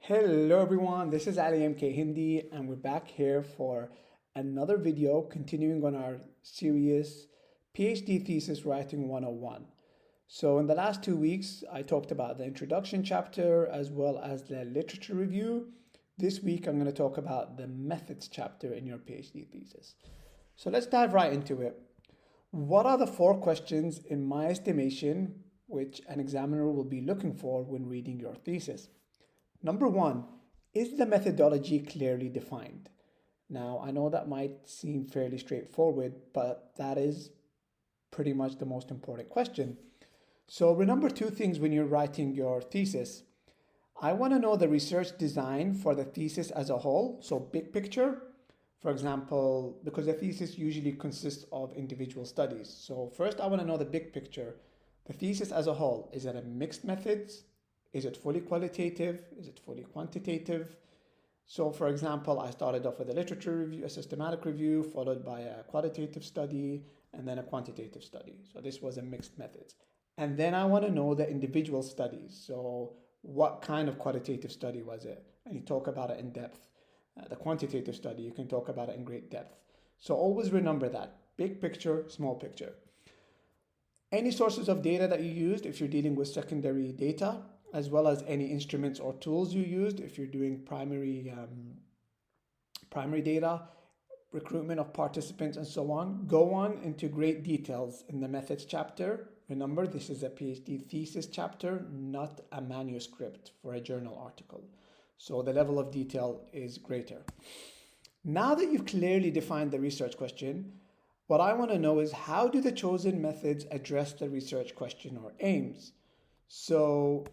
Hello everyone, this is Ali MK Hindi and we're back here for another video continuing on our series PhD Thesis Writing 101. So in the last 2 weeks, I talked about the introduction chapter as well as the literature review. This week, I'm going to talk about the methods chapter in your PhD thesis. So let's dive right into it. What are the 4 questions, in my estimation, which an examiner will be looking for when reading your thesis? Number 1, is the methodology clearly defined? Now, I know that might seem fairly straightforward, but that is pretty much the most important question. So remember 2 things when you're writing your thesis. I want to know the research design for the thesis as a whole, so big picture. For example, because a thesis usually consists of individual studies. So first I want to know the big picture. The thesis as a whole, is it a mixed methods? Is it fully qualitative? Is it fully quantitative? So for example, I started off with a literature review, a systematic review, followed by a qualitative study, and then a quantitative study. So this was a mixed methods. And then I want to know the individual studies. So what kind of qualitative study was it? And you talk about it in depth. The quantitative study, you can talk about it in great depth. So always remember that. Big picture, small picture. Any sources of data that you used if you're dealing with secondary data, as well as any instruments or tools you used if you're doing primary data, recruitment of participants, and so on. Go on into great details in the methods chapter. Remember, this is a PhD thesis chapter, not a manuscript for a journal article. So the level of detail is greater. Now that you've clearly defined the research question, what I want to know is how do the chosen methods address the research question or aims? So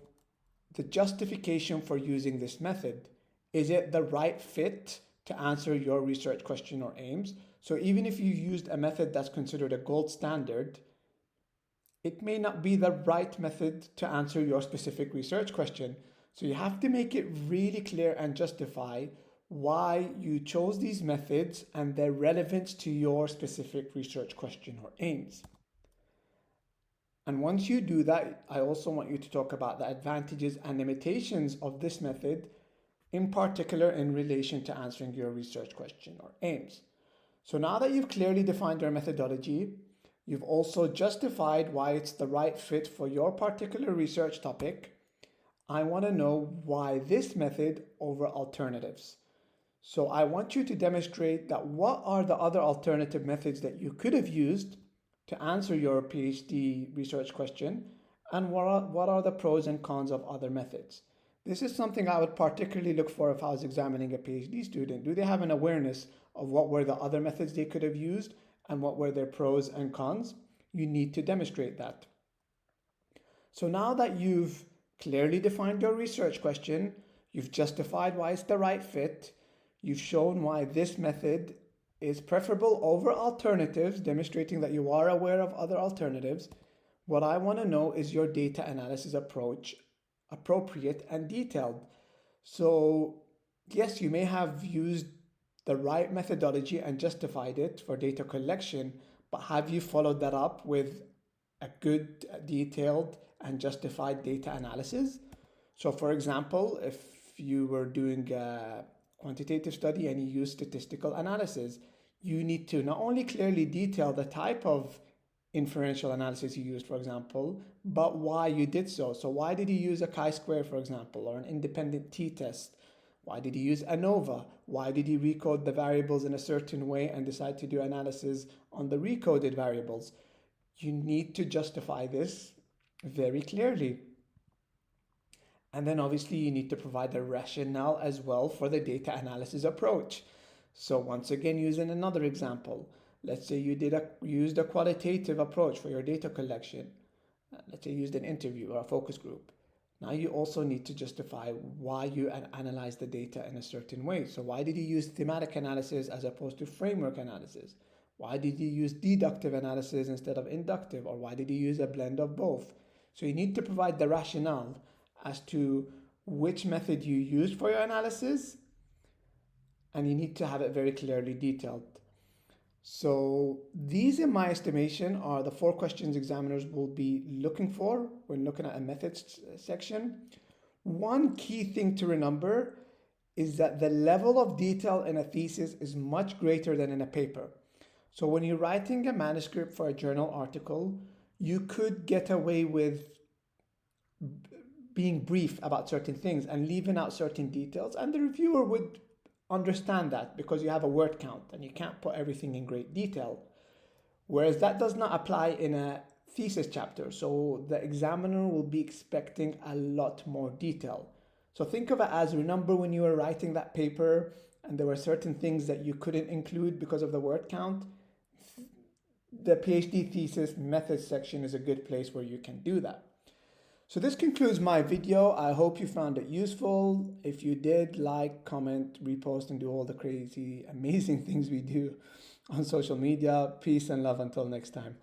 the justification for using this method, is it the right fit to answer your research question or aims? So even if you used a method that's considered a gold standard, it may not be the right method to answer your specific research question. So you have to make it really clear and justify why you chose these methods and their relevance to your specific research question or aims. And once you do that, I also want you to talk about the advantages and limitations of this method, in particular in relation to answering your research question or aims. So now that you've clearly defined your methodology, you've also justified why it's the right fit for your particular research topic. I want to know why this method over alternatives. So I want you to demonstrate that what are the other alternative methods that you could have used to answer your PhD research question, and what are the pros and cons of other methods. This is something I would particularly look for if I was examining a PhD student. Do they have an awareness of what were the other methods they could have used and what were their pros and cons? You need to demonstrate that. So now that you've clearly defined your research question, you've justified why it's the right fit, you've shown why this method is preferable over alternatives, demonstrating that you are aware of other alternatives. What I want to know is your data analysis approach appropriate and detailed. So yes, you may have used the right methodology and justified it for data collection, but have you followed that up with a good, detailed, and justified data analysis? So for example, if you were doing a quantitative study and you use statistical analysis, you need to not only clearly detail the type of inferential analysis you used, for example, but why you did so. So why did you use a chi-square, for example, or an independent t-test? Why did you use ANOVA? Why did you recode the variables in a certain way and decide to do analysis on the recoded variables? You need to justify this very clearly. And then obviously you need to provide a rationale as well for the data analysis approach. So once again, using another example, let's say you used a qualitative approach for your data collection. Let's say you used an interview or a focus group. Now you also need to justify why you analyze the data in a certain way. So why did you use thematic analysis as opposed to framework analysis? Why did you use deductive analysis instead of inductive? Or why did you use a blend of both? So you need to provide the rationale as to which method you used for your analysis, and you need to have it very clearly detailed. So these, in my estimation, are the 4 questions examiners will be looking for when looking at a methods section. One key thing to remember is that the level of detail in a thesis is much greater than in a paper. So when you're writing a manuscript for a journal article, you could get away with being brief about certain things and leaving out certain details, and the reviewer would understand that because you have a word count and you can't put everything in great detail. Whereas that does not apply in a thesis chapter, so the examiner will be expecting a lot more detail. So think of it as, remember when you were writing that paper and there were certain things that you couldn't include because of the word count? The PhD thesis methods section is a good place where you can do that. So this concludes my video. I hope you found it useful. If you did, like, comment, repost, and do all the crazy, amazing things we do on social media. Peace and love until next time.